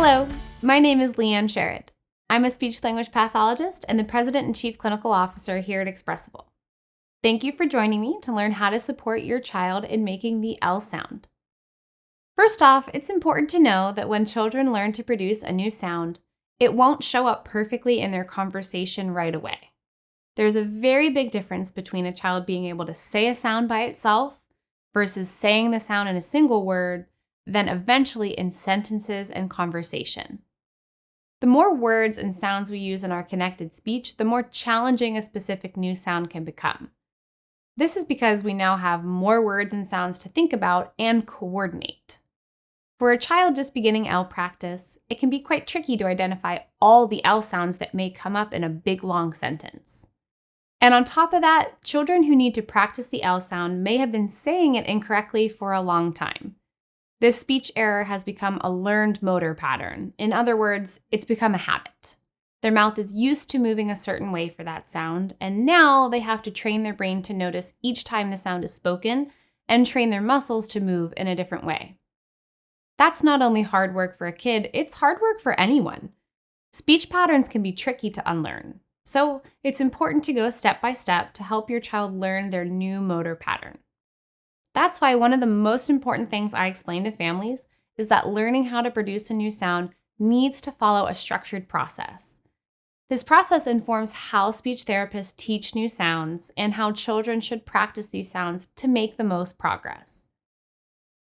Hello, my name is Leanne Sherrod. I'm a speech-language pathologist and the President and Chief Clinical Officer here at Expressible. Thank you for joining me to learn how to support your child in making the L sound. First off, it's important to know that when children learn to produce a new sound, it won't show up perfectly in their conversation right away. There's a very big difference between a child being able to say a sound by itself versus saying the sound in a single word, then eventually in sentences and conversation. The more words and sounds we use in our connected speech, the more challenging a specific new sound can become. This is because we now have more words and sounds to think about and coordinate. For a child just beginning L practice, it can be quite tricky to identify all the L sounds that may come up in a big long sentence. And on top of that, children who need to practice the L sound may have been saying it incorrectly for a long time. This speech error has become a learned motor pattern. In other words, it's become a habit. Their mouth is used to moving a certain way for that sound, and now they have to train their brain to notice each time the sound is spoken and train their muscles to move in a different way. That's not only hard work for a kid, it's hard work for anyone. Speech patterns can be tricky to unlearn, so it's important to go step by step to help your child learn their new motor pattern. That's why one of the most important things I explain to families is that learning how to produce a new sound needs to follow a structured process. This process informs how speech therapists teach new sounds and how children should practice these sounds to make the most progress.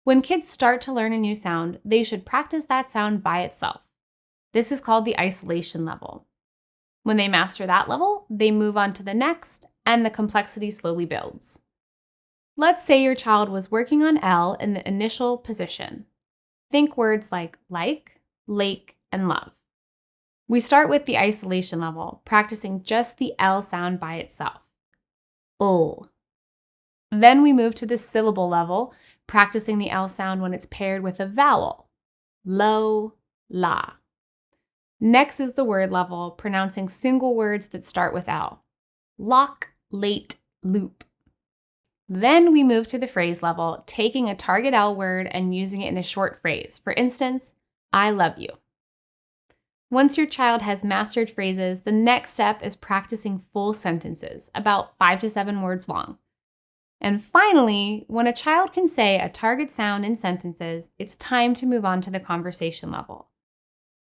When kids start to learn a new sound, they should practice that sound by itself. This is called the isolation level. When they master that level, they move on to the next, and the complexity slowly builds. Let's say your child was working on L in the initial position. Think words like, lake, and love. We start with the isolation level, practicing just the L sound by itself. Ul. Then we move to the syllable level, practicing the L sound when it's paired with a vowel. Lo, la. Next is the word level, pronouncing single words that start with L. Lock, late, loop. Then we move to the phrase level, taking a target L word and using it in a short phrase. For instance, I love you. Once your child has mastered phrases, the next step is practicing full sentences, about 5 to 7 words long. And finally, when a child can say a target sound in sentences, it's time to move on to the conversation level.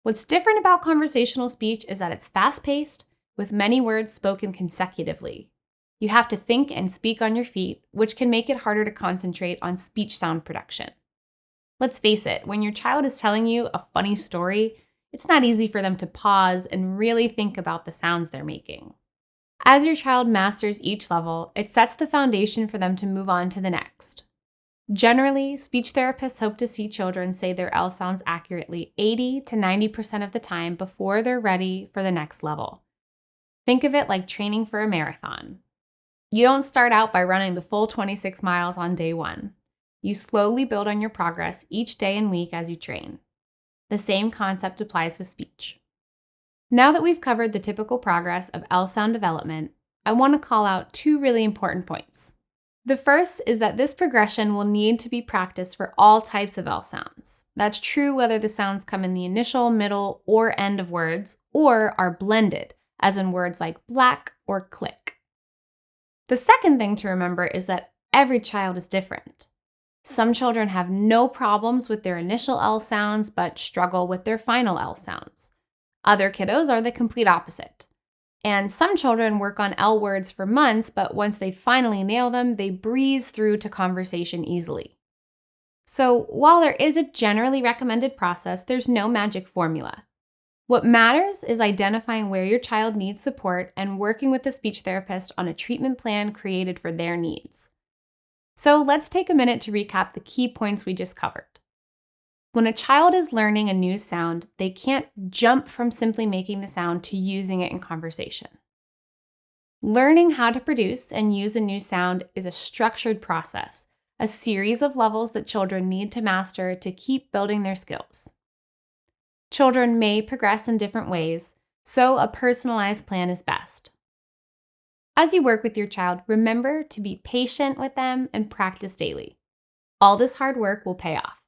What's different about conversational speech is that it's fast-paced, with many words spoken consecutively. You have to think and speak on your feet, which can make it harder to concentrate on speech sound production. Let's face it, when your child is telling you a funny story, it's not easy for them to pause and really think about the sounds they're making. As your child masters each level, it sets the foundation for them to move on to the next. Generally, speech therapists hope to see children say their L sounds accurately 80 to 90% of the time before they're ready for the next level. Think of it like training for a marathon. You don't start out by running the full 26 miles on day one. You slowly build on your progress each day and week as you train. The same concept applies with speech. Now that we've covered the typical progress of L sound development, I want to call out 2 really important points. The first is that this progression will need to be practiced for all types of L sounds. That's true whether the sounds come in the initial, middle, or end of words, or are blended, as in words like black or click. The second thing to remember is that every child is different. Some children have no problems with their initial L sounds, but struggle with their final L sounds. Other kiddos are the complete opposite. And some children work on L words for months, but once they finally nail them, they breeze through to conversation easily. So while there is a generally recommended process, there's no magic formula. What matters is identifying where your child needs support and working with the speech therapist on a treatment plan created for their needs. So let's take a minute to recap the key points we just covered. When a child is learning a new sound, they can't jump from simply making the sound to using it in conversation. Learning how to produce and use a new sound is a structured process, a series of levels that children need to master to keep building their skills. Children may progress in different ways, so a personalized plan is best. As you work with your child, remember to be patient with them and practice daily. All this hard work will pay off.